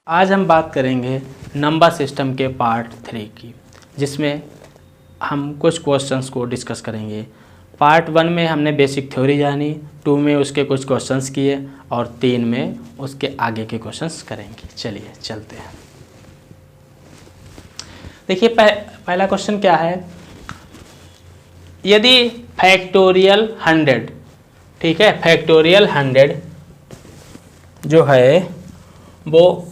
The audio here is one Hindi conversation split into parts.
आज हम बात करेंगे नंबर सिस्टम के पार्ट 3 की, जिसमें हम कुछ क्वेश्चंस को डिस्कस करेंगे। पार्ट 1 में हमने बेसिक थ्योरी जानी, 2 में उसके कुछ क्वेश्चंस किए और 3 में उसके आगे के क्वेश्चंस करेंगे। चलिए चलते हैं। देखिए पहला क्वेश्चन क्या है, यदि फैक्टोरियल 100, ठीक है, फैक्टोरियल 100 जो है वो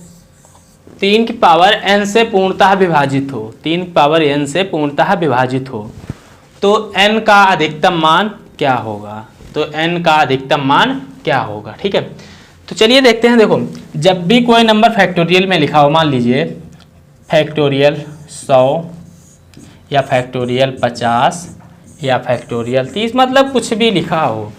3 की पावर n से पूर्णतः विभाजित हो, 3 की पावर n से पूर्णतः विभाजित हो, तो n का अधिकतम मान क्या होगा? तो n का अधिकतम मान क्या होगा? ठीक है, तो चलिए देखते हैं। देखो, जब भी कोई नंबर फैक्टोरियल में लिखा हो, मान लीजिए फैक्टोरियल 100 या फैक्टोरियल 50 या फैक्टोरियल 30, मतलब कुछ भी लिखा हो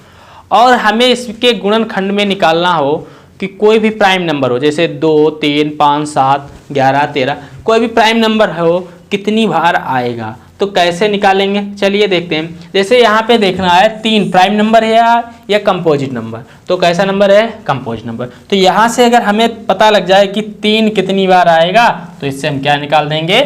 और हमें इसके गुणनखंड में निकालना हो कि कोई भी प्राइम नंबर हो, जैसे 2, 3, 5, 7, 11, 13, कोई भी प्राइम नंबर हो, कितनी बार आएगा, तो कैसे निकालेंगे? चलिए देखते हैं। जैसे यहाँ पे देखना है 3 प्राइम नंबर है या कंपोजिट नंबर, तो कैसा नंबर है? Composite number. तो यहाँ से अगर हमें पता लग जाए कि 3 कितनी बार आएगा, तो इससे हम क्या निकाल देंगे?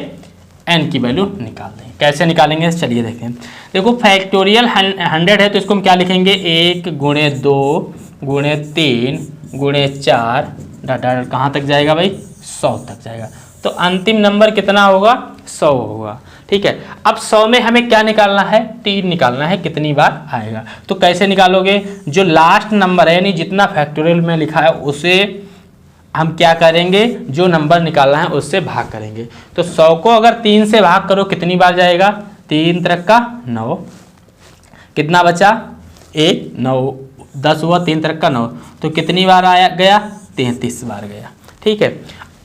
n की वैल्यू निकाल देंगे। कैसे निकालेंगे? चलिए देखें। देखो, फैक्टोरियल 100 है तो इसको हम क्या लिखेंगे? 1 गुणे 2 गुणे 3 गुणे 4, डाटा कहाँ तक जाएगा भाई? 100 तक जाएगा। तो अंतिम नंबर कितना होगा? 100 होगा। ठीक है, अब 100 में हमें क्या निकालना है? 3 निकालना है, कितनी बार आएगा। तो कैसे निकालोगे? जो लास्ट नंबर है, यानी जितना फैक्टोरियल में लिखा है उसे हम क्या करेंगे? जो नंबर निकालना है उससे भाग करेंगे। तो 100 को अगर 3 से भाग करो, कितनी बार जाएगा? 3 त्रिक का 9, कितना बचा? 1, 9, 10 हुआ, 3 त्रिक का 9, तो कितनी बार आया गया? 33 बार गया। ठीक है,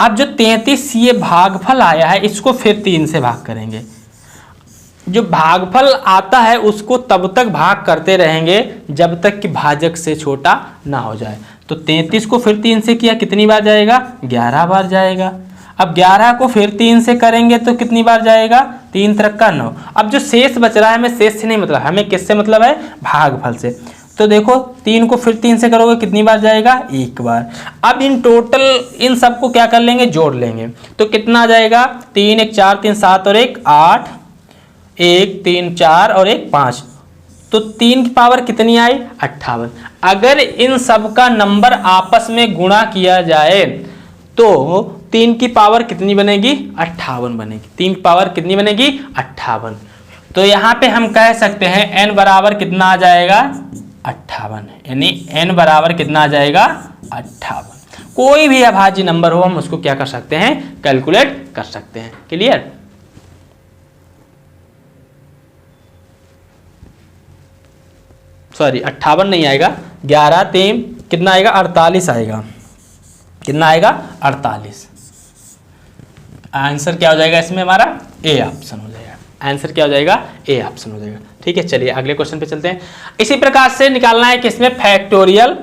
अब जो 33 ये भागफल आया है, इसको फिर 3 से भाग करेंगे। जो भागफल आता है उसको तब तक भाग करते रहेंगे जब तक कि भाजक से छोटा ना हो जाए। तो 33 को फिर 3 से किया, कितनी बार जाएगा? 11 बार जाएगा। अब 11 को फिर 3 से करेंगे तो कितनी बार जाएगा? 3 त्रिक का 9। अब जो शेष बच रहा है, हमें शेष से नहीं मतलब, हमें किससे मतलब है? भागफल से। तो देखो, 3 को फिर 3 से करोगे, कितनी बार जाएगा? 1 बार। अब इन टोटल इन सबको क्या कर लेंगे? जोड़ लेंगे। तो कितना जाएगा? 3 1 4 3 7 और 1 8, 1 3 4 और 1 5, तो 3 की पावर कितनी आई? 58। अगर इन सब का नंबर आपस में गुणा किया जाए तो 3 की पावर कितनी बनेगी? 58 बनेगी। 3 की पावर कितनी बनेगी? 58। तो यहाँ पे हम कह सकते हैं n बराबर कितना आ जाएगा? 58, यानी n बराबर कितना आ जाएगा? 58। कोई भी अभाज्य नंबर हो, हम उसको क्या कर सकते हैं? कैलकुलेट कर सकते हैं। क्लियर? सॉरी, 58 नहीं आएगा, 11 3 कितना आएगा? 48 आएगा। कितना आएगा? 48। आंसर क्या हो जाएगा इसमें? हमारा ए ऑप्शन हो जाएगा। आंसर क्या हो जाएगा? ए ऑप्शन हो जाएगा। ठीक है, चलिए अगले क्वेश्चन पे चलते हैं। इसी प्रकार से निकालना है किसमें? फैक्टोरियल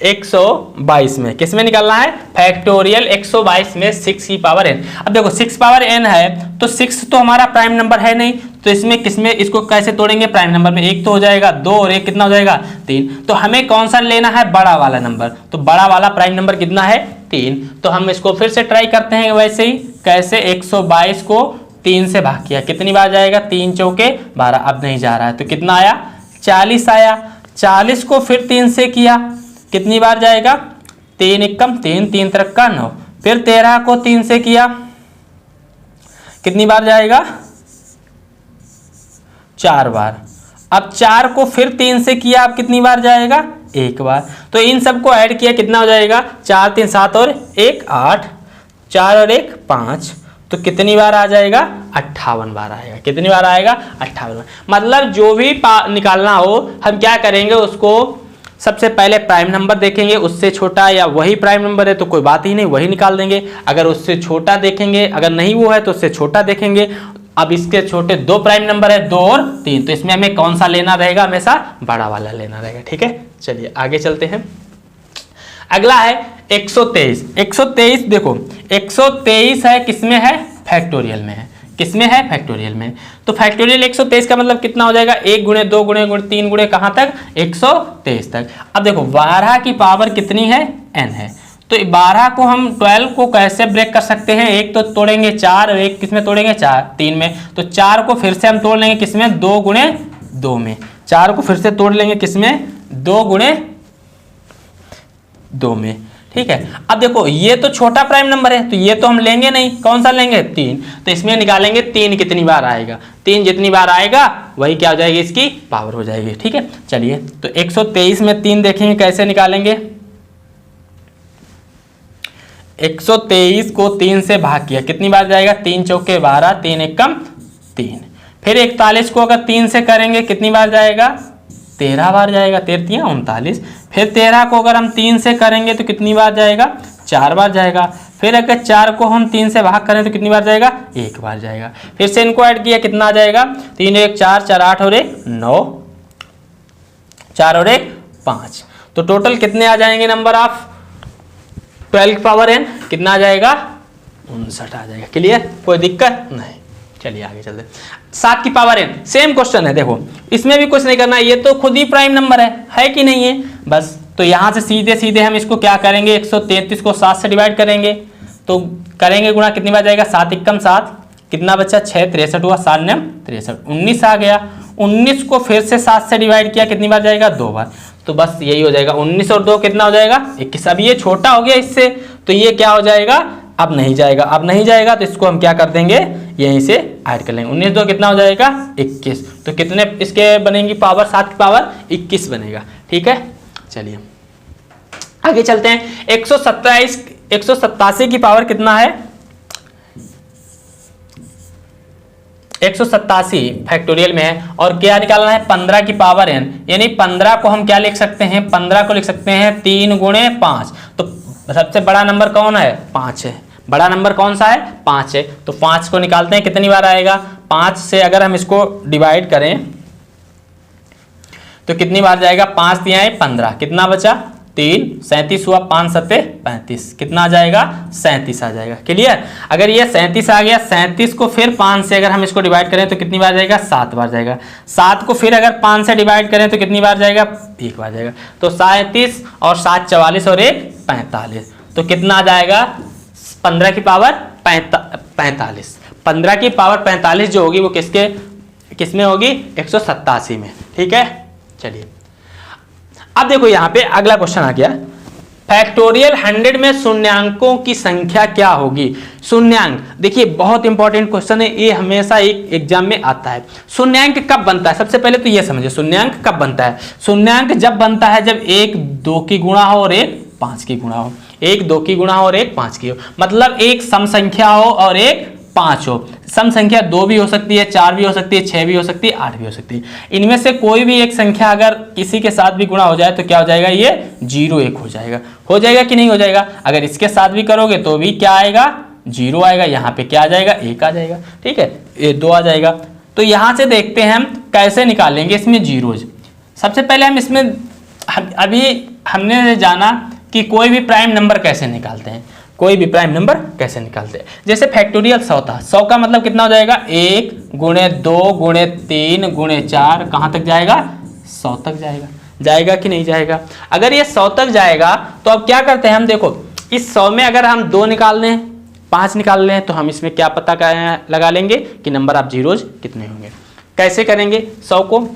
122 में। किसमें निकालना है? फैक्टोरियल 122 में 6 की पावर n। अब देखो, 6 पावर n है तो 6 तो हमारा प्राइम नंबर है नहीं, तो इसमें किसमें इसको कैसे तोड़ेंगे? प्राइम नंबर में 1 तो हो जाएगा, 2 और 1 कितना हो जाएगा? 3। तो हमें कौन सा लेना है? बड़ा वाला नंबर। तो बड़ा वाला प्राइम नंबर कितना है? 3। तो हम इसको फिर से ट्राई करते हैं वैसे ही। कैसे? 122 को 3 से भाग किया, कितनी बार जाएगा? 3 चौके 12। अब नहीं जा रहा है तो कितना आया? 40 आया। 40 को फिर 3 से किया, कितनी बार जाएगा? 3 एकम 3, 3 त्रिक का 9। फिर 13 को 3 से किया, कितनी बार जाएगा? 4 बार। अब 4 को फिर 3 से किया, अब कितनी बार जाएगा? 1 बार। तो इन सबको ऐड किया, कितना हो जाएगा? 4 3 7 और 1 8, 4 और 1 5, तो कितनी बार आ जाएगा? 58 बार आएगा। कितनी बार आएगा? 58 बार। मतलब जो भी निकालना हो, हम क्या करेंगे? उसको सबसे पहले प्राइम नंबर देखेंगे, उससे छोटा या वही प्राइम नंबर है तो कोई बात ही नहीं, वही निकाल देंगे। अगर उससे छोटा देखेंगे, अगर नहीं वो है तो उससे छोटा देखेंगे। अब इसके छोटे 2 प्राइम नंबर है, 2 और 3, तो इसमें हमें कौन सा लेना रहेगा? हमेशा बड़ा वाला लेना रहेगा। ठीक है, चलिए आगे चलते हैं। अगला है 123। 123 देखो, 123 है किसमें है? फैक्टोरियल में है। किसमें है? फैक्टोरियल में। तो फैक्टोरियल 123 का मतलब कितना हो जाएगा? 1 गुणे 2 गुणे 3 गुणे कहाँ तक? 123 तक। अब देखो, 12 की पावर कितनी है? n है, तो 12 को हम 12 को कैसे ब्रेक कर सकते हैं, एक तो तोड़ेंगे 4 और एक किसमें तोड़ेंगे 3 में। तो 4 को फिर से हम तोड़ लेंगे किसमें, 2 गुणे 2 में। 4 को फिर से तोड़ लेंगे किसमें, 2 गुणे 2 में। ठीक है, अब देखो ये तो छोटा प्राइम नंबर है तो ये तो हम लेंगे नहीं, कौन सा लेंगे, 3। तो इसमें निकालेंगे 3 कितनी बार आएगा, 3 जितनी बार आएगा वही क्या हो जाएगी, इसकी पावर हो जाएगी। ठीक है, चलिए तो 123 में 3 देखेंगे कैसे निकालेंगे। 123 को 3 से भाग किया कितनी बार जाएगा, 3 चौके 12, 3 एकम 3। फिर 41 को अगर 3 से करेंगे कितनी बार जाएगा, 13 बार जाएगा, 13 39। फिर 13 को अगर हम 3 से करेंगे तो कितनी बार जाएगा, 4 बार जाएगा। फिर अगर 4 को हम 3 से भाग करें तो कितनी बार जाएगा, 1 बार जाएगा। फिर से इनको ऐड किया कितना आ जाएगा, 3 1 4, 4 8 और 1 9, 4 और 1 5। तो टोटल कितने आ जाएंगे नंबर ऑफ 12 की पावर n, कितना आ जाएगा, 59 आ जाएगा। क्लियर, कोई दिक्कत नहीं। चलिए आगे चलते। 7 की पावर n, सेम क्वेश्चन है, देखो इसमें भी कुछ नहीं करना, ये तो खुद ही प्राइम नंबर है कि नहीं है, बस। तो यहाँ से सीधे सीधे हम इसको क्या करेंगे, 133 को 7 से डिवाइड करेंगे, तो करेंगे गुणा कितनी बार जाएगा, 7 एकम 7, कितना बचा 6 63 हुआ, 7 9 63, 19 आ गया। 19 को फिर से 7 से डिवाइड किया कितनी बार जाएगा, 2 बार। तो बस यही हो जाएगा, 19 और 2 कितना हो जाएगा, 21। अब ये छोटा हो गया इससे, तो ये क्या हो जाएगा, अब नहीं जाएगा। अब नहीं जाएगा तो इसको हम क्या कर देंगे, यहीं से ऐड कर लेंगे। 19 2 कितना हो जाएगा, 21। तो कितने इसके बनेंगी पावर, 7 की पावर 21 बनेगा। ठीक है, चलिए आगे चलते हैं। 187 की पावर कितना है, 187 फैक्टोरियल में है और क्या निकालना है, 15 की पावर n, यानी 15 को हम क्या लिख सकते हैं, 15 को लिख सकते हैं 3 गुणे 5। तो सबसे बड़ा नंबर कौन है, 5 है। बड़ा नंबर कौन सा है, 5 है। तो 5 को निकालते हैं कितनी बार आएगा, 5 से अगर हम इसको डिवाइड करें तो कितनी बार जाएगा, 5 दिया है 15, कितना बचा 3, 37 हुआ, 5 7 35, कितना आ जाएगा, 37 आ जाएगा। क्लियर, अगर ये 37 आ गया, 37 को फिर 5 से अगर हम इसको डिवाइड करें तो कितनी बार जाएगा, 7 बार जाएगा। 7 को फिर अगर 5 से डिवाइड करें तो कितनी बार जाएगा, 1 बार जाएगा। तो 37 और 7 44 और 1 45, तो कितना आ जाएगा, 15 की पावर 45। 15 की पावर 45 जो होगी वो किसमें होगी, 187 में। ठीक है, चलिए अब देखो यहाँ पे अगला क्वेश्चन आ गया, फैक्टोरियल 100 में शून्यांकों की संख्या क्या होगी। शून्यांक देखिए बहुत इंपॉर्टेंट क्वेश्चन है, ये हमेशा एक एग्जाम में आता है। शून्यांक कब बनता है, सबसे पहले तो ये समझिए शून्यांक कब बनता है। शून्यांक जब बनता है जब 1 2 की गुणा हो और 1 5 की गुणा हो, 1 2 की गुणा हो और 1 5 की हो, मतलब एक सम संख्या हो और एक 5 हो। सम संख्या 2 भी हो सकती है, 4 भी हो सकती है, 6 भी हो सकती है, 8 भी हो सकती है। इनमें से कोई भी एक संख्या अगर किसी के साथ भी गुणा हो जाए तो क्या हो जाएगा, ये 0 1 हो जाएगा। हो जाएगा कि नहीं हो जाएगा, अगर इसके साथ भी करोगे तो भी क्या आएगा, 0 आएगा। यहाँ पे क्या आ जाएगा, 1 आ जाएगा। ठीक है, ये 2 आ जाएगा। तो यहाँ से देखते हैं हम कैसे निकालेंगे इसमें जीरोज। सबसे पहले हम इसमें अभी हमने जाना कि कोई भी प्राइम नंबर कैसे निकालते हैं, कोई भी प्राइम नंबर कैसे निकालते हैं। जैसे फैक्टोरियल 100 था, 100 का मतलब कितना हो जाएगा, 1 गुणे 2 गुणे 3 गुणे 4, कहाँ तक जाएगा, 100 तक जाएगा। जाएगा कि नहीं जाएगा। अगर ये 100 तक जाएगा तो अब क्या करते हैं हम, देखो इस 100 में अगर हम 2 निकाल लें, 5 निकाल लें, तो हम इसमें क्या पता लगा लेंगे कि नंबर ऑफ जीरोज कितने होंगे। कैसे करेंगे 100 को,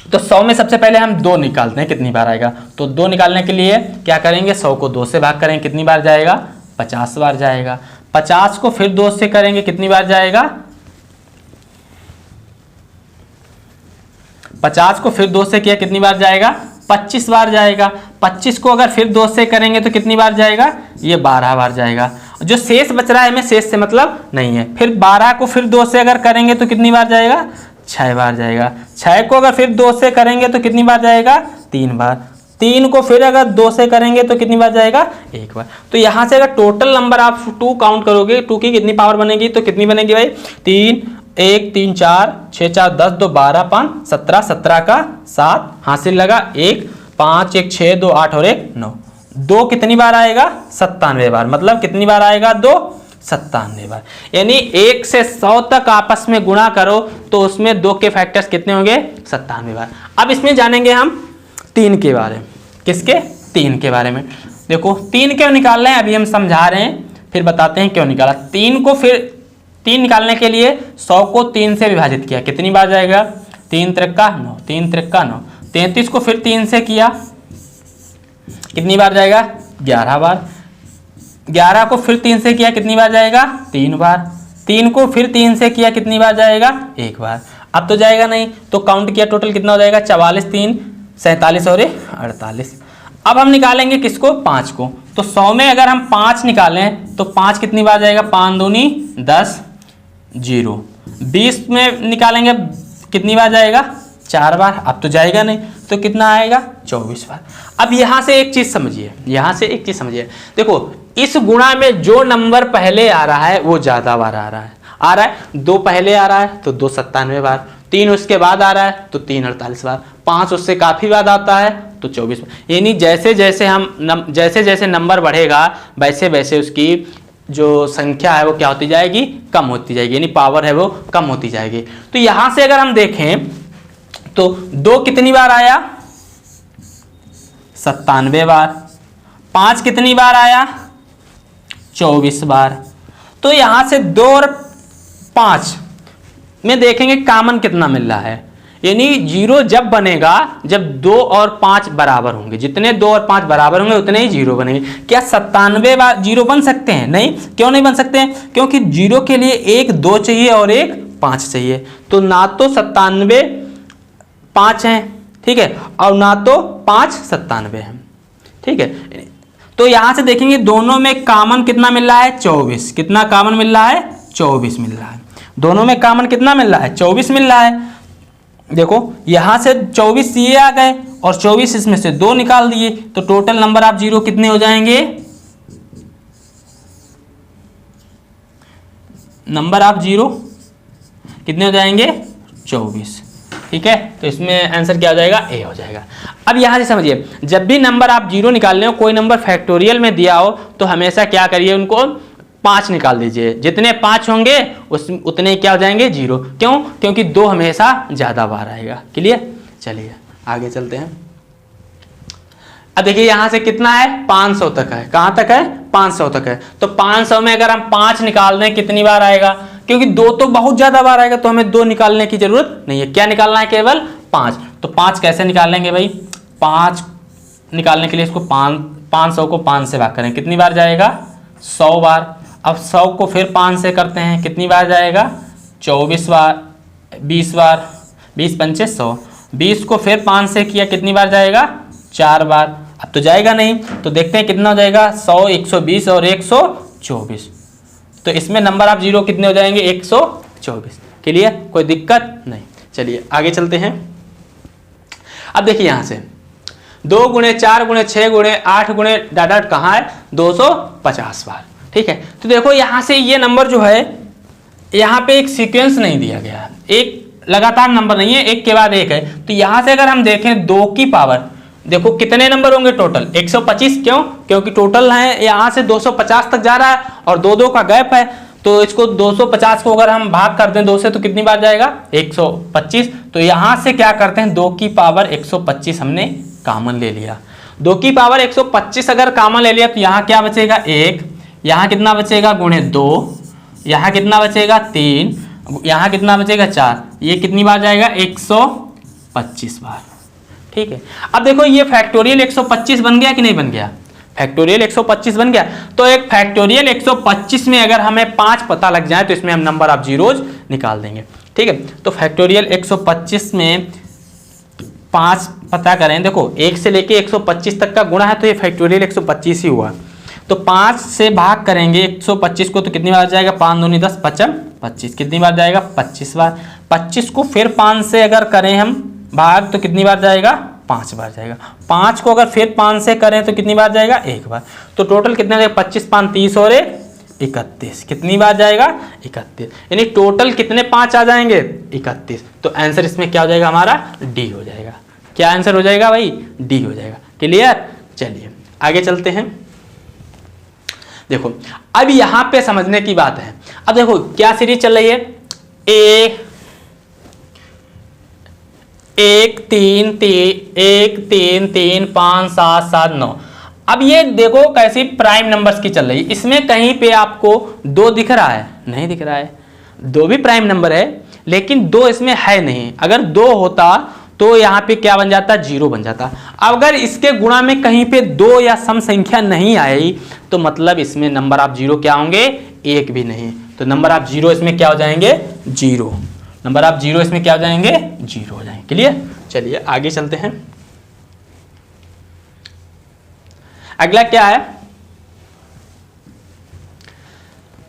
तो 100 में सबसे पहले हम 2 निकालते हैं, कितनी बार आएगा। तो 2 निकालने के लिए क्या करेंगे, 100 को 2 से भाग करेंगे, कितनी बार जाएगा, 50 बार जाएगा। 50 को फिर 2 से करेंगे, कितनी बार जाएगा, 50 को फिर 2 से किया, कितनी बार जाएगा, 25 बार जाएगा। 25 को अगर फिर 2 से करेंगे तो कितनी बार जाएगा, ये 12 बार जाएगा। जो शेष बच रहा है हमें शेष से मतलब नहीं है। फिर 12 को फिर 2 से अगर करेंगे तो कितनी बार जाएगा, 6 बार जाएगा। 6 को अगर फिर 2 से करेंगे तो कितनी बार जाएगा, 3 बार। 3 को फिर अगर 2 से करेंगे तो कितनी बार जाएगा, 1 बार। तो यहाँ से अगर टोटल नंबर आप 2 काउंट करोगे, 2 की कितनी पावर बनेगी, तो कितनी बनेगी भाई, 3 1 3 4 6 4 10 2 12 5 17, 17 का 7 हासिल लगा, 1 5 1 6 2 8 और 1 9। 2 कितनी बार आएगा, 97 बार। मतलब कितनी बार आएगा, 2 97 बार। यानी 1 से 100 तक आपस में गुणा करो तो उसमें 2 के फैक्टर्स कितने होंगे, 97 बार। अब इसमें जानेंगे हम 3 के बारे में। किसके, 3 के बारे में। देखो 3 क्यों निकाल रहे हैं अभी हम समझा रहे हैं, फिर बताते हैं क्यों निकाला। 3 को फिर 3 निकालने के लिए 100 को 3 से विभाजित किया, कितनी बार जाएगा, 3 त्रिका 9, 3 त्रिका 9। 33 को फिर 3 से किया, कितनी बार जाएगा, 11 बार। 11 को फिर 3 से किया, कितनी बार जाएगा, 3 बार। 3 को फिर 3 से किया, कितनी बार जाएगा, 1 बार। अब तो जाएगा नहीं, तो काउंट किया, टोटल कितना हो जाएगा, 44, 3 47 और 48। अब हम निकालेंगे किसको, 5 को। तो 100 में अगर हम 5 निकालें तो 5 कितनी बार जाएगा, 5 दूनी 10, 0। 20 में निकालेंगे कितनी बार जाएगा, 4 बार। अब तो जाएगा नहीं, तो कितना आएगा, 24 बार। अब यहाँ से एक चीज़ समझिए, यहाँ से एक चीज़ समझिए, देखो इस गुणा में जो नंबर पहले आ रहा है वो ज़्यादा बार आ रहा है। 2 पहले आ रहा है तो 2 97 बार, 3 उसके बाद आ रहा है तो 3 48 बार, 5 उससे काफ़ी बाद आता है तो 24 बार। यानी जैसे जैसे नंबर बढ़ेगा वैसे वैसे उसकी जो संख्या है वो क्या होती जाएगी, कम होती जाएगी, यानी पावर है वो कम होती जाएगी। तो यहाँ से अगर हम देखें तो 2 कितनी बार आया, 97 बार। 5 कितनी बार आया, 24 बार। तो यहां से 2 और 5 में देखेंगे कॉमन कितना मिल रहा है, यानी 0 जब बनेगा जब 2 और 5 बराबर होंगे, जितने 2 और 5 बराबर होंगे उतने ही 0 बनेंगे। क्या 97 बार 0 बन सकते हैं, नहीं। क्यों नहीं बन सकते हैं, क्योंकि 0 के लिए एक 2 चाहिए और एक 5 चाहिए। तो ना तो 97 5 हैं, ठीक है, और ना तो 5 97 हैं, ठीक है। तो यहां से देखेंगे दोनों में कॉमन कितना मिल रहा है, 24। कितना कॉमन मिल रहा है, 24 मिल रहा है। दोनों में कॉमन कितना मिल रहा है, 24 मिल रहा है। देखो यहां से 24 ये आ गए और 24 इसमें से 2 निकाल दिए, तो टोटल नंबर ऑफ 0 कितने हो जाएंगे, नंबर ऑफ 0 कितने हो जाएंगे, 24, ठीक है। तो इसमें आंसर क्या हो जाएगा, ए हो जाएगा। अब यहां से समझिए, जब भी नंबर आप 0 निकालने हो, कोई नंबर फैक्टोरियल में दिया हो तो हमेशा क्या करिए, उनको 5 निकाल दीजिए। जितने 5 होंगे उतने क्या हो जाएंगे, 0। क्यों, क्योंकि 2 हमेशा ज्यादा बार आएगा। क्लियर, चलिए आगे चलते हैं। अब देखिए यहां से कितना है, 500 तक है। कहां तक है, 500 तक है। तो 500 में अगर हम 5 निकाल दें कितनी बार आएगा, क्योंकि 2 तो बहुत ज्यादा बार आएगा, तो हमें 2 निकालने की जरूरत नहीं है। क्या निकालना है, केवल 5। तो 5 कैसे निकालेंगे भाई, 5 निकालने के लिए इसको 500 को 5 से भाग करें, कितनी बार जाएगा, 100 बार। अब 100 को फिर 5 से करते हैं, कितनी बार जाएगा, 24 बार, 20 बार, 20 पंचे 100। 20 को फिर 5 से किया, कितनी बार जाएगा, 4 बार। अब तो जाएगा नहीं, तो देखते हैं कितना हो जाएगा, 100, 120 और 124। तो इसमें नंबर ऑफ 0 कितने हो जाएंगे, 124। क्लियर, कोई दिक्कत नहीं। चलिए आगे चलते हैं। अब देखिए यहां से 2 गुणे 4 गुणे 6 गुणे 8 गुणे डाट कहाँ है, 250 बार, ठीक है। तो देखो यहां से ये नंबर जो है, यहाँ पे एक सीक्वेंस नहीं दिया गया है, एक लगातार नंबर नहीं है, एक के बाद एक है। तो यहां से अगर हम देखें 2 की पावर, देखो कितने नंबर होंगे टोटल, 125। क्यों, क्योंकि टोटल है यहाँ से 250 तक जा रहा है और 2 का गैप है। तो इसको 250 को अगर हम भाग कर दें 2 से तो कितनी बार जाएगा, 125। तो यहां से क्या करते हैं, 2 की पावर 125 हमने कॉमन ले लिया। 2 की पावर 125 अगर कॉमन ले लिया तो यहाँ क्या बचेगा, 1। यहाँ कितना बचेगा, गुणे 2। यहाँ कितना बचेगा, 3। यहाँ कितना बचेगा, 4। ये कितनी बार जाएगा, 125 बार, ठीक है। अब देखो ये फैक्टोरियल 125 बन गया कि नहीं बन गया, फैक्टोरियल 125 बन गया। तो एक फैक्टोरियल 125 में अगर हमें 5 पता लग जाए तो इसमें हम नंबर ऑफ जीरोज निकाल देंगे, ठीक है। तो फैक्टोरियल 125 में 5 पता करें, देखो 1 से लेके 125 तक का गुणा है तो ये फैक्टोरियल 125 ही हुआ। तो 5 से भाग करेंगे 125 को तो कितनी बार जाएगा, 5 दूनी 10, 5 25, कितनी बार जाएगा, 25 बार। 25 को फिर 5 से अगर करें हम भाग तो कितनी बार जाएगा, 5 बार जाएगा। 5 को अगर फिर 5 से करें तो कितनी बार जाएगा, 1 बार। तो टोटल कितना जाएगा, 25 5 30 और 1 31, कितनी बार जाएगा, 31। यानी टोटल कितने 5 आ जाएंगे, 31। तो आंसर इसमें क्या हो जाएगा हमारा, डी हो जाएगा। क्या आंसर हो जाएगा भाई, डी हो जाएगा। क्लियर, चलिए आगे चलते हैं। देखो अब यहां पे समझने की बात है। अब देखो क्या सीरीज चल रही है, 1 3 3 5 7 7 9। अब ये देखो कैसी प्राइम नंबर्स की चल रही है, इसमें कहीं पे आपको 2 दिख रहा है? नहीं दिख रहा है। 2 भी प्राइम नंबर है लेकिन 2 इसमें है नहीं। अगर 2 होता तो यहाँ पे क्या बन जाता? 0 बन जाता। अगर इसके गुणा में कहीं पे 2 या सम संख्या नहीं आई तो मतलब इसमें नंबर ऑफ 0 क्या होंगे? 1 भी नहीं। तो नंबर ऑफ 0 इसमें क्या हो जाएंगे? 0। नंबर ऑफ 0 इसमें क्या हो जाएंगे? 0 हो जाएंगे। क्लियर? चलिए आगे चलते हैं। अगला क्या है?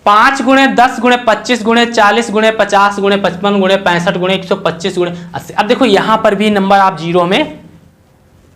5 गुणे 10 गुणे 25 गुणे 40 गुणे 50 गुणे 55 गुणे 65 गुणे 125 गुणे 80। अब देखो यहां पर भी नंबर आप 0 में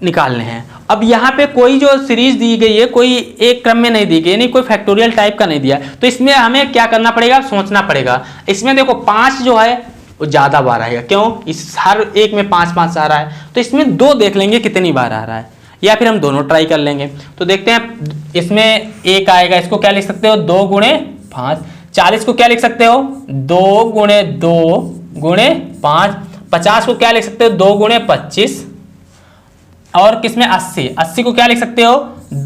निकालने हैं। अब यहाँ पे कोई जो सीरीज दी गई है कोई एक क्रम में नहीं दी गई, नहीं कोई फैक्टोरियल टाइप का नहीं दिया, तो इसमें हमें क्या करना पड़ेगा? सोचना पड़ेगा। इसमें देखो 5 जो है वो ज्यादा बार आएगा। क्यों? इस हर एक में 5 आ रहा है, तो इसमें 2 देख लेंगे कितनी बार आ रहा है, या फिर हम दोनों ट्राई कर लेंगे। तो देखते हैं, इसमें 1 आएगा, इसको क्या लिख सकते हो? 2 गुणे 5। 40 को क्या लिख सकते हो? 2 गुणे 2 गुणे 5। 50 को क्या लिख सकते हो? 2 गुणे 25। और किसमें 80 को क्या लिख सकते हो?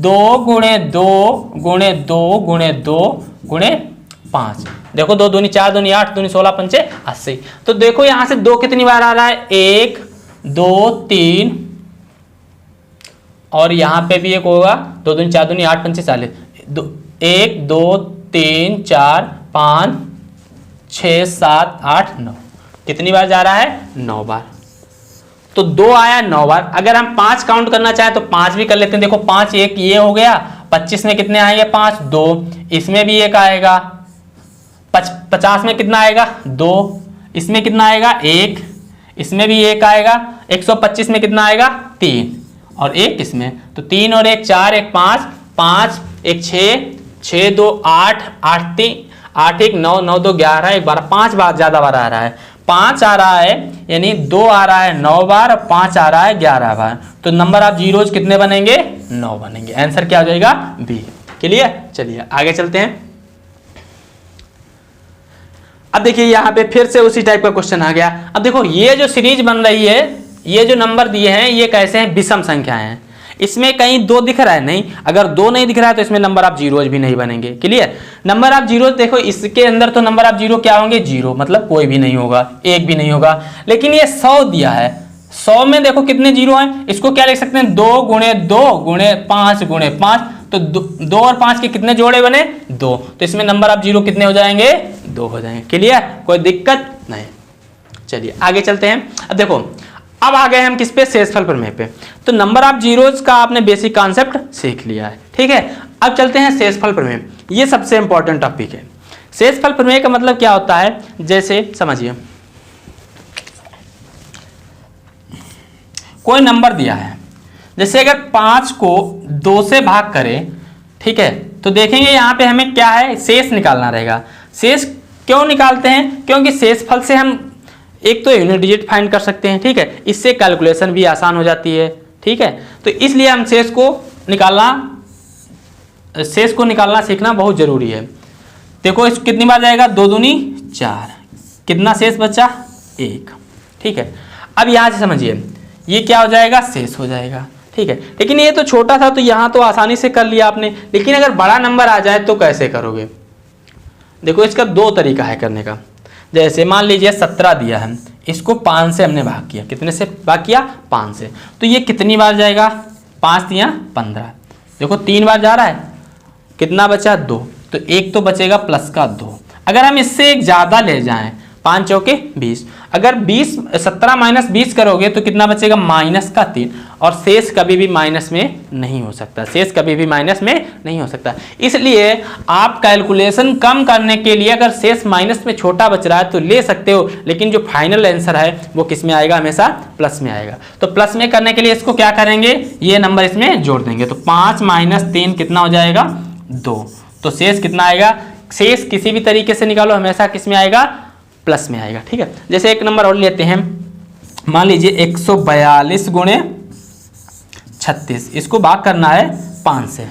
2 गुणे 2 गुणे 2 गुणे 2 गुणे 5। देखो 2 दूनी 4 दूनी 8 दूनी 16 पंचे 80। तो देखो यहां से 2 कितनी बार आ रहा है? 1 2 3, और यहां पे भी एक होगा 2 दूनी 4 दूनी 8 पंचे 40। 1 2 3 4 5 6 7 8 9। कितनी बार जा रहा है? 9 बार। तो 2 आया 9 बार। अगर हम 5 काउंट करना चाहें तो 5 भी कर लेते हैं। देखो 5 1 ये हो गया। 25 में कितने आएंगे? 5 2। इसमें भी 1 आएगा। 50 में कितना आएगा? 2। इसमें कितना आएगा? 1। इसमें भी 1 आएगा। 125 में कितना आएगा? 3। और 1 इसमें, तो 3 और 1 4, 1 5, 5 1 6, 6 2 8, 8 3 8 1 9, 9 2 11, 1 12, 5 बार ज्यादा बार आ रहा है। 5 आ रहा है, यानी 2 आ रहा है 9 बार और 5 आ रहा है 11 बार। तो नंबर ऑफ जीरोज कितने बनेंगे? 9 बनेंगे। आंसर क्या हो जाएगा? बी। क्लियर? चलिए आगे चलते हैं। अब देखिए यहां पे फिर से उसी टाइप का क्वेश्चन आ गया। अब देखो ये जो सीरीज बन रही है, ये जो नंबर दिए हैं ये कैसे हैं? विषम संख्याएं हैं। इसमें कहीं 2 दिख रहा है? नहीं। अगर 2 नहीं दिख रहा है तो इसमें नंबर ऑफ जीरोज भी नहीं बनेंगे। क्लियर? नंबर ऑफ जीरोज देखो इसके अंदर तो नंबर ऑफ जीरो क्या होंगे? 0, मतलब कोई भी नहीं होगा, 1 भी नहीं होगा। लेकिन ये 100 दिया है, 100 में देखो कितने 0 हैं? इसको क्या लिख सकते हैं? 2 गुणे 2 गुणे 5 गुणे 5। तो 2 और 5 के कितने जोड़े बने? 2। तो इसमें नंबर ऑफ जीरो कितने हो जाएंगे? 2 हो जाएंगे। क्लियर? कोई दिक्कत नहीं। चलिए आगे चलते हैं। अब देखो अब आ गए हम किस पे? शेषफल प्रमेय पे। तो नंबर ऑफ जीरोज का आपने बेसिक कॉन्सेप्ट सीख लिया है। ठीक है, अब चलते हैं शेषफल प्रमेय। ये सबसे इंपॉर्टेंट टॉपिक है। शेषफल प्रमेय का मतलब क्या होता है? जैसे समझिए कोई नंबर दिया है, जैसे अगर 5 को 2 से भाग करें, ठीक है, तो देखेंगे यहां पे हमें क्या है? शेष निकालना रहेगा। शेष क्यों निकालते हैं? क्योंकि शेषफल से हम एक तो यूनिट डिजिट फाइंड कर सकते हैं। ठीक है, इससे कैलकुलेशन भी आसान हो जाती है। ठीक है, तो इसलिए हम शेष को निकालना सीखना बहुत जरूरी है। देखो इस कितनी बार जाएगा? 2 दूनी 4। कितना शेष बचा? 1। ठीक है, अब यहां से समझिए ये क्या हो जाएगा? शेष हो जाएगा। ठीक है, लेकिन ये तो छोटा था तो यहां तो आसानी से कर लिया आपने, लेकिन अगर बड़ा नंबर आ जाए तो कैसे करोगे? देखो इसका 2 तरीका है करने का। जैसे मान लीजिए 17 दिया है, इसको 5 से हमने भाग किया। कितने से भाग किया? 5 से। तो ये कितनी बार जाएगा? 5 दिया 15। देखो 3 बार जा रहा है। कितना बचा? 2। तो 1 तो बचेगा प्लस का 2। अगर हम इससे एक ज्यादा ले जाएं, 5 चौके 20, अगर 17 माइनस 20 करोगे तो कितना बचेगा? माइनस का 3। और शेष कभी भी माइनस में नहीं हो सकता। शेष कभी भी माइनस में नहीं हो सकता। इसलिए आप कैलकुलेशन कम करने के लिए अगर शेष माइनस में छोटा बच रहा है तो ले सकते हो, लेकिन जो फाइनल आंसर है वो किस में आएगा? हमेशा प्लस में आएगा। तो प्लस में करने के लिए इसको क्या करेंगे? ये नंबर इसमें जोड़ देंगे। तो 5 माइनस 3 कितना हो जाएगा? 2। तो शेष कितना आएगा? शेष किसी भी तरीके से निकालो, हमेशा किस में आएगा? प्लस में आएगा। ठीक है, जैसे एक नंबर और लेते हैं। मान लीजिए 142 गुणे 36, इसको भाग करना है 5 से।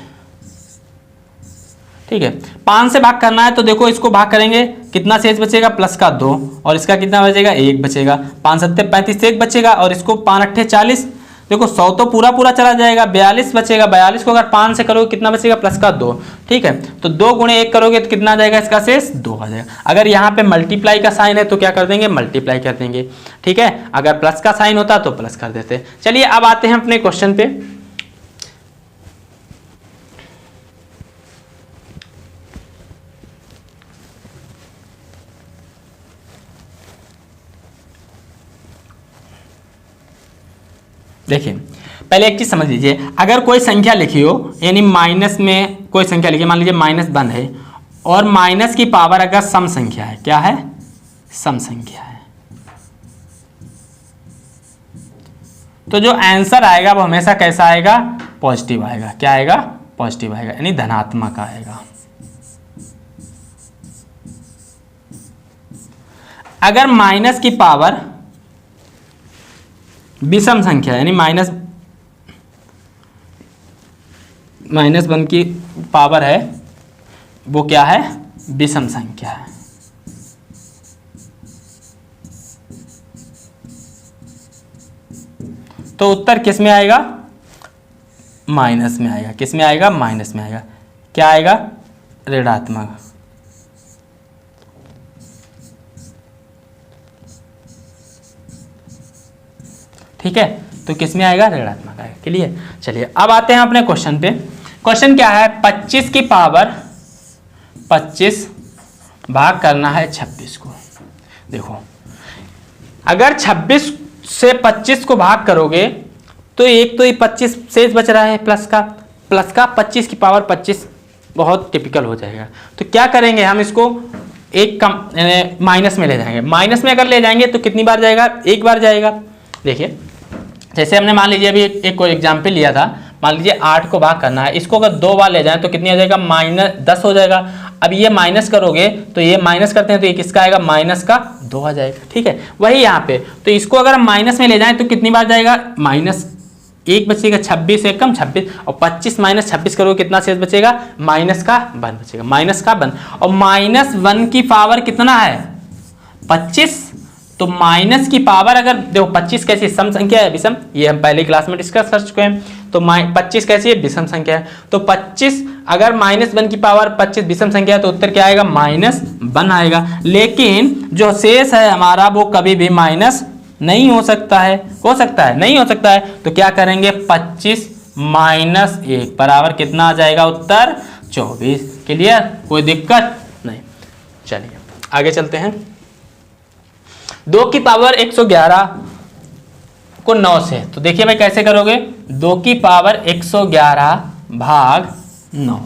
ठीक है, 5 से भाग करना है तो देखो इसको भाग करेंगे, कितना शेष बचेगा? प्लस का 2। और इसका कितना बचेगा? 1 बचेगा। 5 7 35 से 1 बचेगा। और इसको 5 8 40, देखो 100 तो पूरा पूरा चला जाएगा, 42 बचेगा। 42 को अगर 5 से करोगे कितना बचेगा, प्लस का 2। ठीक है, तो 2 गुणे 1 करोगे तो कितना आ जाएगा, इसका शेष 2 आ जाएगा। अगर यहाँ पे मल्टीप्लाई का साइन है तो क्या कर देंगे, मल्टीप्लाई कर देंगे। ठीक है, अगर प्लस का साइन होता तो प्लस कर देते। चलिए अब आते हैं अपने क्वेश्चन पे। देखिए पहले एक चीज समझ लीजिए, अगर कोई संख्या लिखी हो, यानी माइनस में कोई संख्या लिखी, मान लीजिए -1 है और माइनस की पावर अगर सम संख्या है, क्या है, सम संख्या है, तो जो आंसर आएगा वो हमेशा कैसा आएगा, पॉजिटिव आएगा। क्या आएगा, पॉजिटिव आएगा, यानी धनात्मक आएगा। अगर माइनस की पावर विषम संख्या, यानी -1 की पावर है, वो क्या है, विषम संख्या है। तो उत्तर किस में आएगा, माइनस में आएगा। किस में आएगा, माइनस में आएगा। क्या आएगा, ऋणात्मक। ठीक है, तो किस में आएगा, ऋणात्मक आएगा। क्लियर। चलिए अब आते हैं अपने क्वेश्चन पे। क्वेश्चन क्या है, 25 की पावर 25 भाग करना है 26 को। देखो अगर 26 से 25 को भाग करोगे तो एक तो ये 25 शेष बच रहा है, प्लस का 25 की पावर 25 बहुत टिपिकल हो जाएगा। तो क्या करेंगे, हम इसको एक कम माइनस में ले जाएंगे। माइनस में अगर ले जाएंगे तो कितनी बार जाएगा, एक बार जाएगा। देखिए जैसे हमने मान लीजिए अभी एक कोई एग्जाम्पल लिया था, मान लीजिए 8 को भाग करना है, इसको अगर 2 बार ले जाएं तो कितनी आ जाएगा, -10 हो जाएगा। अब ये माइनस करोगे तो ये माइनस करते हैं तो ये किसका आएगा, -2 आ जाएगा। ठीक है, वही यहाँ पे, तो इसको अगर हम माइनस में ले जाएं तो कितनी बार जाएगा, -1 बचेगा, 26 एक कम 26, और 25 - 26 करोगे कितना शेष बचेगा, -1 बचेगा, -1। और -1 की पावर कितना है, 25। तो माइनस की पावर अगर देखो 25 कैसी सम संख्या है, विषम, ये हम पहले क्लास में डिस्कस कर चुके हैं। तो 25 कैसी है, विषम संख्या है। तो 25 अगर -1 की पावर 25 विषम संख्या है तो उत्तर क्या आएगा, -1 आएगा। लेकिन जो शेष है हमारा वो कभी भी माइनस नहीं हो सकता है। हो सकता है, नहीं हो सकता है। तो क्या करेंगे, 25 - 1 बराबर कितना आ जाएगा, उत्तर 24। क्लियर, कोई दिक्कत नहीं। चलिए आगे चलते हैं। 2 की पावर 111 को 9 से, तो देखिए भाई कैसे करोगे, 2 की पावर 111 भाग 9।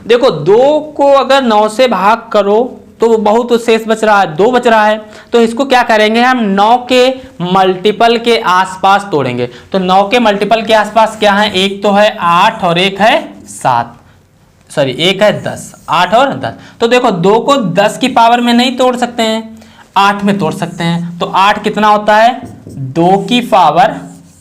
देखो 2 को अगर 9 से भाग करो तो बहुत शेष बच रहा है, 2 बच रहा है। तो इसको क्या करेंगे, हम 9 के मल्टीपल के आसपास तोड़ेंगे। तो 9 के मल्टीपल के आसपास क्या है, एक तो है 8 और एक है 7, सॉरी एक है 10, 8 और 10। तो देखो 2 को 10 की पावर में नहीं तोड़ सकते हैं, 8 में तोड़ सकते हैं। तो 8 कितना होता है, 2 की पावर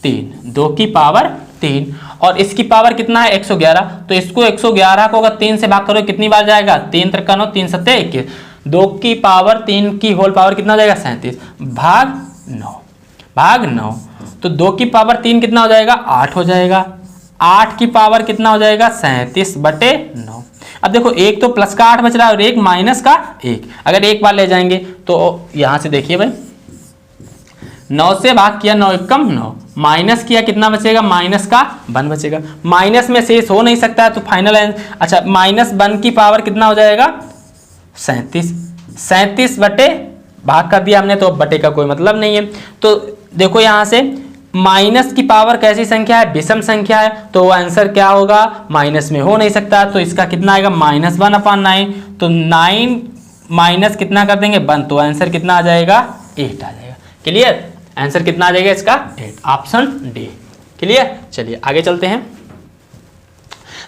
3, 2 की पावर 3, और इसकी पावर कितना है, 111। तो इसको 111 को अगर 3 से भाग करो कितनी बार जाएगा, 3 × 9 3 × 7 21। 2 की पावर 3 की होल पावर कितना हो जाएगा, 37 भाग 9। तो 2 की पावर 3 कितना हो जाएगा, 8 हो जाएगा। 8 की पावर कितना हो जाएगा, 37/9। अब देखो एक तो प्लस का 8 बच रहा है और एक माइनस का 1। अगर एक बार ले जाएंगे तो यहां से देखिए भाई, 9 से भाग किया, 9 × 9, माइनस किया कितना बचेगा, -1 बचेगा। माइनस में शेष हो नहीं सकता है तो फाइनल आंसर, अच्छा -1 की पावर कितना हो जाएगा, 37 बटे भाग कर दिया हमने, तो बटे का कोई मतलब नहीं है। तो देखो यहां से माइनस की पावर कैसी संख्या है, विषम संख्या है, तो आंसर क्या होगा, माइनस में हो नहीं सकता। तो इसका कितना आएगा, -1/9। तो 9 माइनस कितना कर देंगे, 1, तो आंसर कितना आ जाएगा, 8 आ जाएगा। क्लियर, आंसर कितना आ जाएगा इसका, 8, ऑप्शन डी। क्लियर। चलिए आगे चलते हैं।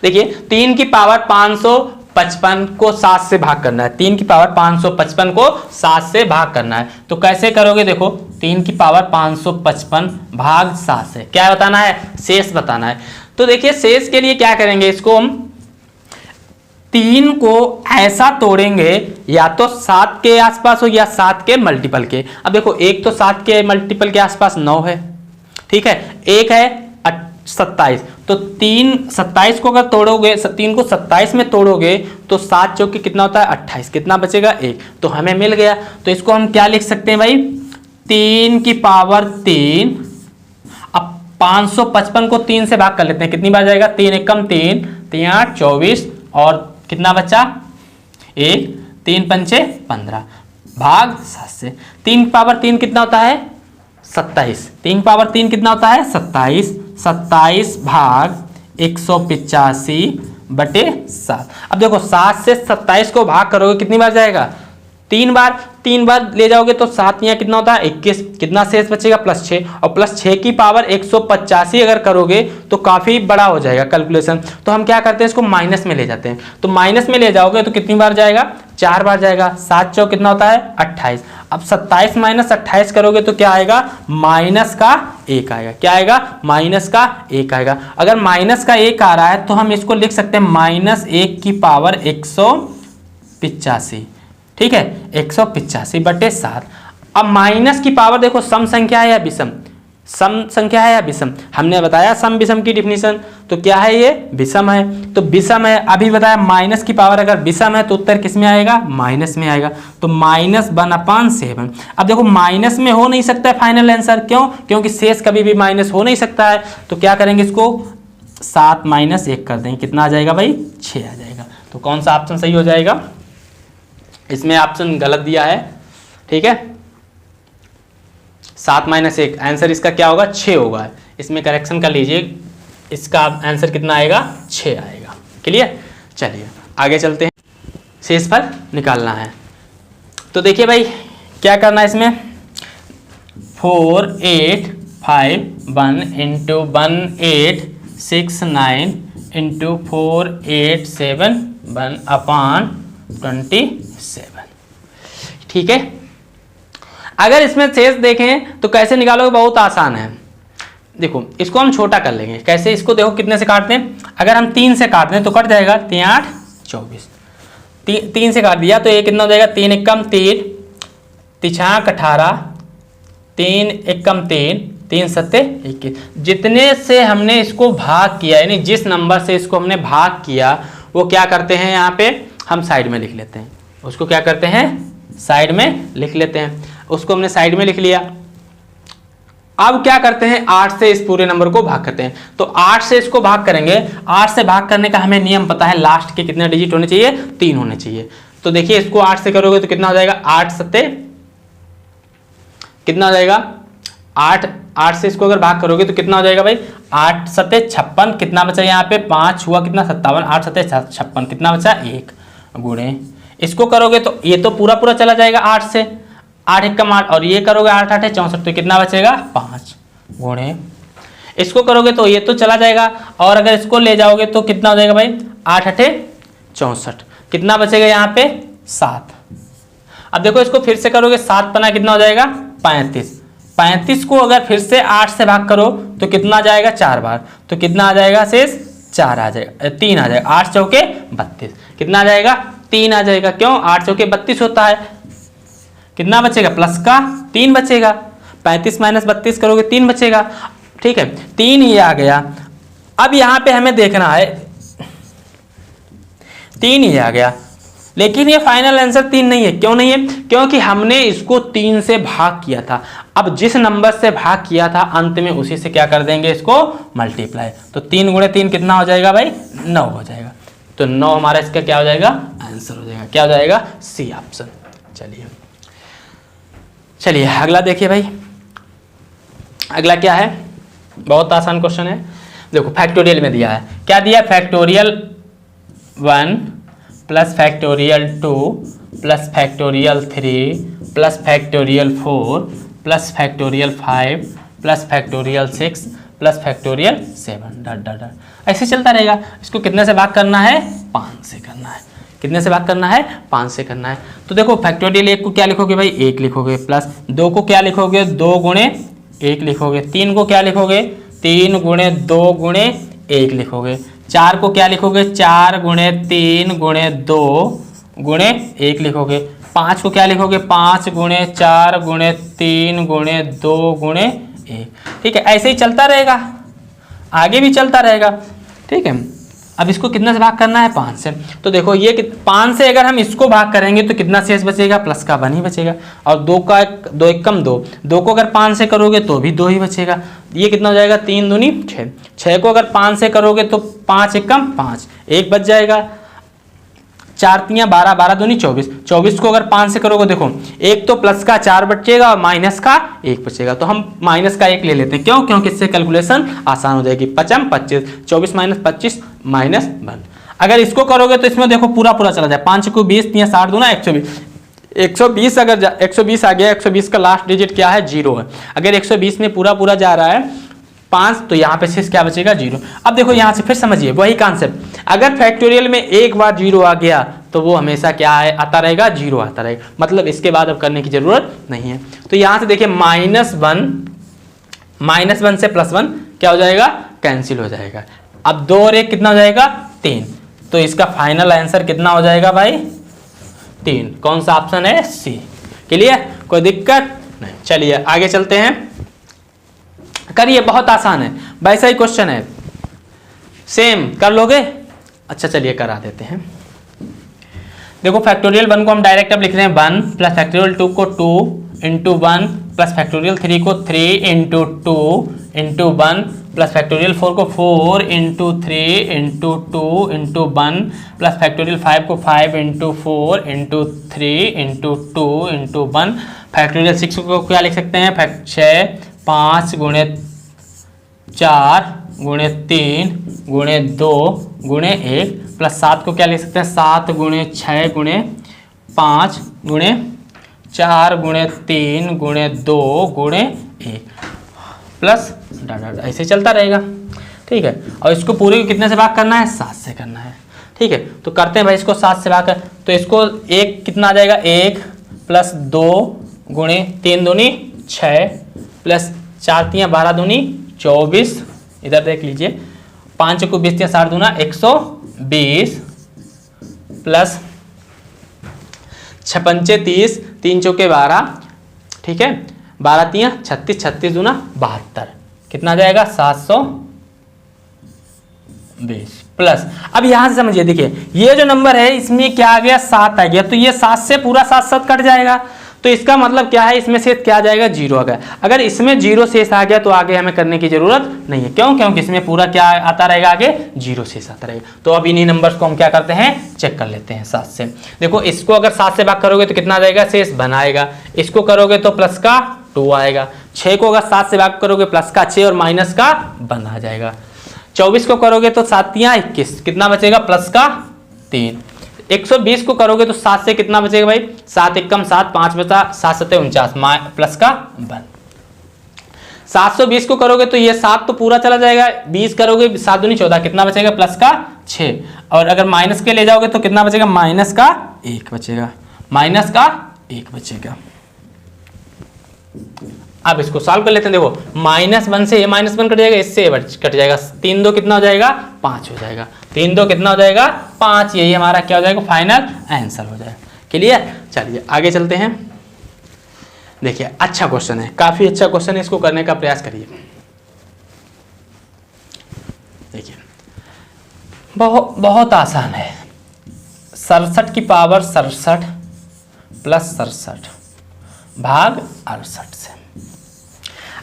देखिए 3 की पावर 555 को 7 से भाग करना है। 3 की पावर 555 को 7 से भाग करना है, तो कैसे करोगे, देखो 3 की पावर 555 भाग 7 से क्या बताना है, शेष बताना है। तो देखिए शेष के लिए क्या करेंगे, इसको हम 3 को ऐसा तोड़ेंगे, या तो 7 के आसपास हो या 7 के मल्टीपल के। अब देखो एक तो 7 के मल्टीपल के आसपास 9 है, ठीक है, एक है 27, तो 27 को अगर तोड़ोगे, 3 को 27 में तोड़ोगे तो 7 चौके कितना होता है 28, कितना बचेगा 1, तो हमें मिल गया। तो इसको हम क्या लिख सकते हैं भाई, 3 की पावर 3। अब 555 को 3 से भाग कर लेते हैं, कितनी बार जाएगा, 3 एकम 3, 3 8 24, और कितना बचा 1, 3 पंचे 15 भाग 7 से। 3 की पावर 3 कितना होता है 27, 3 पावर 3 कितना होता है 27, 27 भाग 185 बटे 7। अब देखो 7 से 27 को भाग करोगे कितनी बार जाएगा, 3 बार, 3 बार ले जाओगे तो 7 यहाँ कितना होता है 21, कितना शेष बचेगा +6, और +6 की पावर 185 अगर करोगे तो काफ़ी बड़ा हो जाएगा कैलकुलेशन। तो हम क्या करते हैं, इसको माइनस में ले जाते हैं, तो माइनस में ले जाओगे तो कितनी बार जाएगा, 4 बार जाएगा। 7 चौक कितना होता है 28, अब 27 - 28 करोगे तो क्या आएगा, माइनस का 1 आएगा, क्या आएगा, माइनस का 1 आएगा। अगर माइनस का 1 आ रहा है तो हम इसको लिख सकते हैं -1 की पावर 185, ठीक है, 185 बटे 7। अब माइनस की पावर देखो सम संख्या है या विषम, सम संख्या है या विषम, हमने बताया सम विषम की डिफिनीशन, तो क्या है ये विषम है, तो विषम है। अभी बताया माइनस की पावर अगर विषम है तो उत्तर किस में आएगा, माइनस में आएगा, तो -1/7। अब देखो माइनस में हो नहीं सकता है फाइनल आंसर, क्यों, क्योंकि शेष कभी भी माइनस हो नहीं सकता है। तो क्या करेंगे, इसको 7 - 1 कर देंगे, कितना आ जाएगा भाई 6 आ जाएगा। तो कौन सा ऑप्शन सही हो जाएगा, इसमें ऑप्शन गलत दिया है, ठीक है, 7 - 1 आंसर इसका क्या होगा 6 होगा, इसमें करेक्शन कर लीजिए, इसका आंसर कितना आएगा 6 आएगा। क्लियर, चलिए आगे चलते हैं, शेषफल निकालना है। तो देखिए भाई क्या करना है इसमें, 4851 × 1869 × 4871/27, ठीक है। अगर इसमें शेष देखें तो कैसे निकालोगे, बहुत आसान है। देखो इसको हम छोटा कर लेंगे, कैसे, इसको देखो कितने से काटते हैं, अगर हम 3 से काटते हैं तो कट जाएगा 3 8 24, 3 से काट दिया तो ये कितना हो जाएगा, 3 एकम 3, 3 18, 3 एकम 3, 3 7 21। जितने से हमने इसको भाग किया, यानी जिस नंबर से इसको हमने भाग किया वो क्या करते हैं, यहाँ पे हम साइड में लिख लेते हैं, उसको क्या करते हैं साइड में लिख लेते हैं, उसको हमने साइड में लिख लिया। अब क्या करते हैं, 8 से इस पूरे नंबर को भाग करते हैं, तो 8 से इसको भाग करेंगे, 8 से भाग करने का हमें नियम पता है, लास्ट के कितने डिजिट होने चाहिए, 3 होने चाहिए। तो देखिए इसको 8 से करोगे तो कितना हो जाएगा, 8 7 कितना हो जाएगा, 8 से इसको अगर भाग करोगे तो कितना हो जाएगा भाई, 8 7 56, कितना बचा यहाँ पे 5 हुआ, कितना 57, 8 7 56, कितना बचा 1, गुणे इसको करोगे तो ये तो पूरा पूरा चला जाएगा 8 से, 8 एकम 8, और ये करोगे 8 8 64, तो कितना बचेगा 5, गुणे इसको करोगे तो ये तो चला जाएगा, और अगर इसको ले जाओगे तो कितना हो जाएगा भाई, 8 8 64, कितना बचेगा यहाँ पे 7। अब देखो इसको फिर से करोगे, 7 पना कितना हो जाएगा 35, 35 को अगर फिर से 8 से भाग करो तो कितना आ जाएगा 4 बार, तो कितना आ जाएगा शेष 4 आ जाएगा, 3 आ जाएगा, 8 चौके 32, कितना आ जाएगा 3 आ जाएगा, क्यों 8 चौके 32 होता है, कितना बचेगा प्लस का 3 बचेगा, 35 - 32 करोगे 3 बचेगा, ठीक है 3 ही आ गया। अब यहाँ पे हमें देखना है 3 ही आ गया, लेकिन ये फाइनल आंसर 3 नहीं है, क्यों नहीं है, क्योंकि हमने इसको 3 से भाग किया था। अब जिस नंबर से भाग किया था अंत में उसी से क्या कर देंगे, इसको मल्टीप्लाई, तो 3 × 3 कितना हो जाएगा भाई 9 हो जाएगा, तो 9 हमारा इसका क्या हो जाएगा आंसर हो जाएगा, क्या हो जाएगा सी ऑप्शन। चलिए अगला देखिए भाई, अगला क्या है, बहुत आसान क्वेश्चन है। देखो फैक्टोरियल में दिया है, क्या दिया, factorial 1 + factorial 2 + factorial 3 + factorial 4 + factorial 5 + factorial 6 + factorial 7 ... ऐसे चलता रहेगा। इसको कितने से भाग करना है, 5 से करना है, कितने से भाग करना है 5 से करना है। तो देखो फैक्टोरियल 1 को क्या लिखोगे भाई 1 लिखोगे, प्लस 2 को क्या लिखोगे 2 × 1 लिखोगे, 3 को क्या लिखोगे 3 × 2 × 1 लिखोगे, 4 को क्या लिखोगे 4 × 3 × 2 × 1 लिखोगे, 5 को क्या लिखोगे 5 × 4 × 3 × 2 × 1। ठीक है, ऐसे ही चलता रहेगा, आगे भी चलता रहेगा। ठीक है, अब इसको कितना से भाग करना है, 5 से। तो देखो ये 5 से अगर हम इसको भाग करेंगे तो कितना शेष बचेगा, प्लस का 1 ही बचेगा। और 2 का 2 एक कम 2, 2 को अगर 5 से करोगे तो भी 2 ही बचेगा। ये कितना हो जाएगा, 3 दूनी 6, 6 को अगर 5 से करोगे तो 5 एक कम 5, 1 बच जाएगा। 4 तियाँ 12, 12 दूनी 24, 24 को अगर 5 से करोगे देखो एक तो प्लस का 4 बचेगा और माइनस का 1 बचेगा। तो हम माइनस का 1 ले लेते हैं, क्यों, क्योंकि इससे कैलकुलेशन आसान हो जाएगी। 5 25, 24 माइनस 25 माइनस 1। अगर इसको करोगे तो इसमें देखो पूरा पूरा चला जाए, 5 को 20, 3 60 दूना 120, 120 अगर 120 आ गया, 120 का लास्ट डिजिट क्या है, 0 है। अगर 120 में पूरा पूरा जा रहा है 5, तो यहाँ पे शेष क्या बचेगा, 0। अब देखो यहाँ से फिर समझिए वही कॉन्सेप्ट, अगर फैक्टोरियल में एक बार 0 आ गया तो वो हमेशा क्या है, आता रहेगा, 0 आता रहेगा। मतलब इसके बाद अब करने की जरूरत नहीं है। तो यहाँ से देखिए -1 से +1 क्या हो जाएगा, कैंसिल हो जाएगा। अब 2 और 1 कितना हो जाएगा, 3। तो इसका फाइनल आंसर कितना हो जाएगा भाई, 3। कौन सा ऑप्शन है, सी। क्लियर, कोई दिक्कत नहीं। चलिए आगे चलते हैं, करिए, बहुत आसान है, वैसा ही क्वेश्चन है, सेम कर लोगे। अच्छा चलिए करा देते हैं। देखो फैक्टोरियल 1 को हम डायरेक्ट अब लिख रहे हैं 1 प्लस फैक्टोरियल 2 को 2 इंटू 1 प्लस फैक्टोरियल 3 को 3 इंटू 2 इंटू 1 प्लस फैक्टोरियल 4 को 4 into 3 into 2 into 1 plus factorial 5 को 5 into 4 into 3 into 2 into 1 factorial 6 को क्या लिख सकते हैं, 6 5 गुणे 4 गुणे 3 गुणे 2 गुणे 1 प्लस 7 को क्या लिख सकते हैं, 7 गुणे 6 गुणे 5 गुणे 4 गुणे 3 गुणे 2 गुणे 1 प्लस ऐसे चलता रहेगा। ठीक है, और इसको पूरे को कितने से भाग करना है, 7 से करना है। ठीक है, तो करते हैं भाई इसको 7 से भाग कर, तो इसको 1 कितना आ जाएगा, 1 प्लस 2 गुणे 3 दूनी 6 प्लस 4 तियाँ 12 दूनी 24, इधर देख लीजिए 5 को 20 तियाँ 60 दूना 120 प्लस 6 पंचे 30, 3 चौके 12, ठीक है, 12 तियाँ 36, 36 दूना 72, कितना जाएगा 720 प्लस। अब यहां से समझिए, देखिए ये जो नंबर है इसमें क्या आ गया, 7 आ गया, तो ये 7 से पूरा 7 कट जाएगा। तो इसका मतलब क्या है, इसमें से क्या आ जाएगा, 0 आ गया। अगर इसमें 0 शेष आ गया तो आगे हमें करने की जरूरत नहीं है, क्यों, क्योंकि इसमें पूरा क्या आता रहेगा, आगे 0 शेष आता रहेगा। तो अब इन्हीं नंबर्स को हम क्या करते हैं, चेक कर लेते हैं 7 से। देखो इसको अगर 7 से भाग करोगे तो कितना आ जाएगा, शेष बनाएगा। इसको करोगे तो प्लस का 2 आएगा। 6 को अगर 7 से भाग करोगे प्लस का 6 और माइनस का 1 आ जाएगा। 24 को करोगे तो 7 तियाँ 21, कितना बचेगा, प्लस का 3। 120 को करोगे तो 7 से कितना बचेगा भाई, 7 एकम 7, 5 बचा 7 7 49 प्लस का 1। 720 को करोगे तो ये 7 तो पूरा चला जाएगा, 20 करोगे 7 दूनी 14, कितना बचेगा, प्लस का 6। और अगर माइनस के ले जाओगे तो कितना बचेगा, माइनस का 1 बचेगा, माइनस का 1 बचेगा। अब इसको सॉल्व कर लेते हैं। देखो -1 से ये -1 कट जाएगा, इससे ये कट जाएगा, 3 2 कितना हो जाएगा, 5 हो जाएगा, 3 2 कितना हो जाएगा, 5। यही हमारा क्या हो जाएगा, फाइनल आंसर हो जाएगा। क्लियर, चलिए आगे चलते हैं। देखिए अच्छा क्वेश्चन है, काफी अच्छा क्वेश्चन है, इसको करने का प्रयास करिए। देखिए बहुत आसान है, 67 की पावर 67 प्लस 67 भाग 68 से।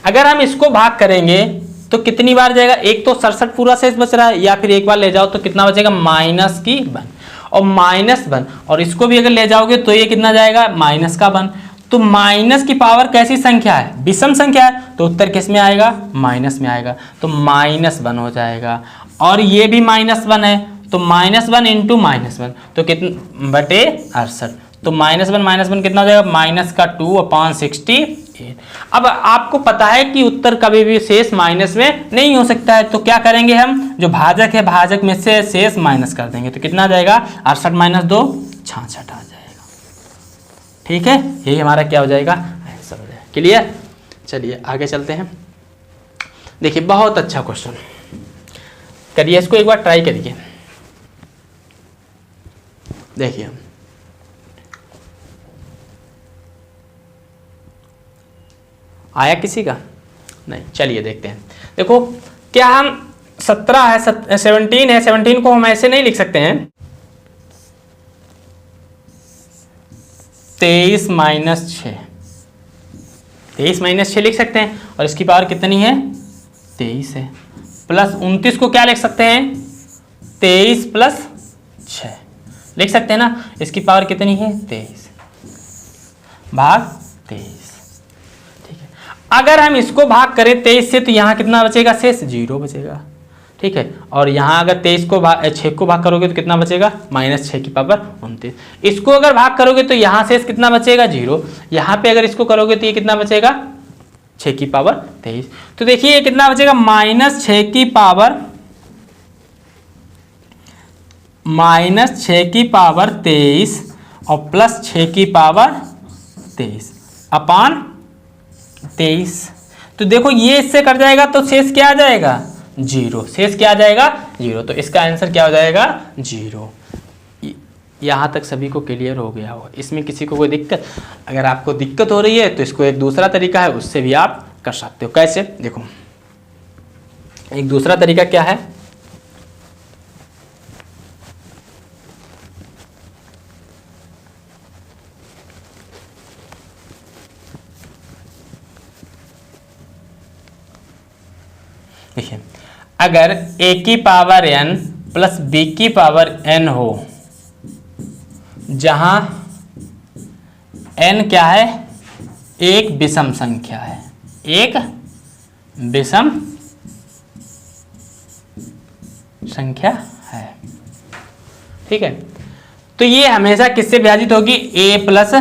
अगर हम इसको भाग करेंगे तो कितनी बार जाएगा, एक तो 67 पूरा शेष बच रहा है, या फिर एक बार ले जाओ तो कितना बचेगा, माइनस की 1 और माइनस 1, और इसको भी अगर ले जाओगे तो ये कितना जाएगा, माइनस का 1। तो माइनस की पावर कैसी संख्या है, विषम संख्या है, तो उत्तर किस में आएगा, माइनस में आएगा, तो -1 हो जाएगा। और ये भी -1 है, तो -1 इंटू -1 तो कितना बटे 68, तो -1 कितना हो जाएगा, माइनस का 2/68। अब आपको पता है कि उत्तर कभी भी शेष माइनस में नहीं हो सकता है, तो क्या करेंगे हम, जो भाजक है भाजक में से शेष माइनस कर देंगे, तो कितना जाएगा, 68 - 2 66 आ जाएगा। ठीक है, यही हमारा क्या हो जाएगा, आंसर हो जाएगा। क्लियर, चलिए आगे चलते हैं। देखिए बहुत अच्छा क्वेश्चन, करिए इसको एक बार ट्राई करिए। देखिए आया किसी का, नहीं। चलिए देखते हैं। देखो क्या हम 17 है 17 है, 17 को हम ऐसे नहीं लिख सकते हैं 23 माइनस 6, 23 माइनस 6 लिख सकते हैं और इसकी पावर कितनी है 23 है। प्लस 29 को क्या लिख सकते हैं 23 प्लस 6 लिख सकते हैं ना, इसकी पावर कितनी है 23 भाग 23। ठीक है, अगर हम इसको भाग करें 23 से तो यहाँ कितना बचेगा शेष 0 बचेगा। ठीक है, और यहाँ अगर 23 को 6 को भाग करोगे तो कितना बचेगा -6 की पावर 29। इसको अगर भाग करोगे तो यहाँ शेष कितना बचेगा 0। यहाँ पे अगर इसको करोगे तो ये कितना बचेगा 6 की पावर 23। तो देखिए ये कितना बचेगा -6 की पावर -6 की पावर 23 और +6 की पावर 23 अपान 23। तो देखो ये इससे कट जाएगा तो शेष क्या आ जाएगा 0। शेष क्या आ जाएगा 0। तो इसका आंसर क्या हो जाएगा 0। यहाँ तक सभी को क्लियर हो गया होगा। इसमें किसी को कोई दिक्कत, अगर आपको दिक्कत हो रही है तो इसको एक दूसरा तरीका है उससे भी आप कर सकते हो। कैसे, देखो एक दूसरा तरीका क्या है, देखिए अगर a की पावर n प्लस b की पावर n हो, जहां n क्या है एक विषम संख्या है, एक विषम संख्या है। ठीक है, तो ये हमेशा किससे विभाजित होगी a प्लस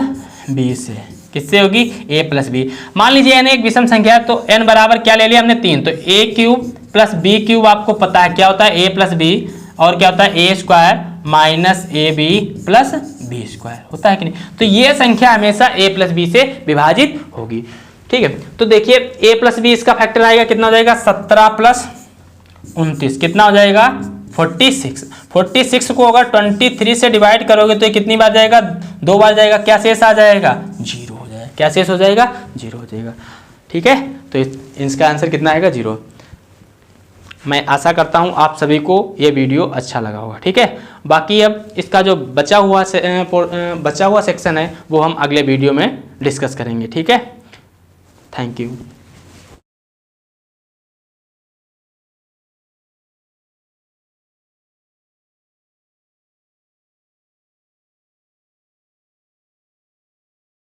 b से। किससे होगी a प्लस बी। मान लीजिए n एक विषम संख्या है तो n बराबर क्या ले लिया हमने 3, तो a cube plus b cube आपको पता है क्या होता है a प्लस बी, और क्या होता है a square minus A B plus B square होता है कि नहीं। तो ये संख्या हमेशा a प्लस बी से विभाजित होगी। ठीक है, तो देखिए a प्लस बी इसका फैक्टर आएगा कितना हो जाएगा 17 प्लस 29 कितना हो जाएगा 46। 46 को अगर 23 से डिवाइड करोगे तो ये कितनी बार जाएगा 2 बार जाएगा। क्या शेष आ जाएगा 0 हो जाएगा। क्या शेष हो जाएगा 0 हो जाएगा। ठीक है, तो इसका आंसर कितना आएगा 0। मैं आशा करता हूँ आप सभी को ये वीडियो अच्छा लगा होगा। ठीक है, बाकी अब इसका जो बचा हुआ सेक्शन है वो हम अगले वीडियो में डिस्कस करेंगे। ठीक है, थैंक यू।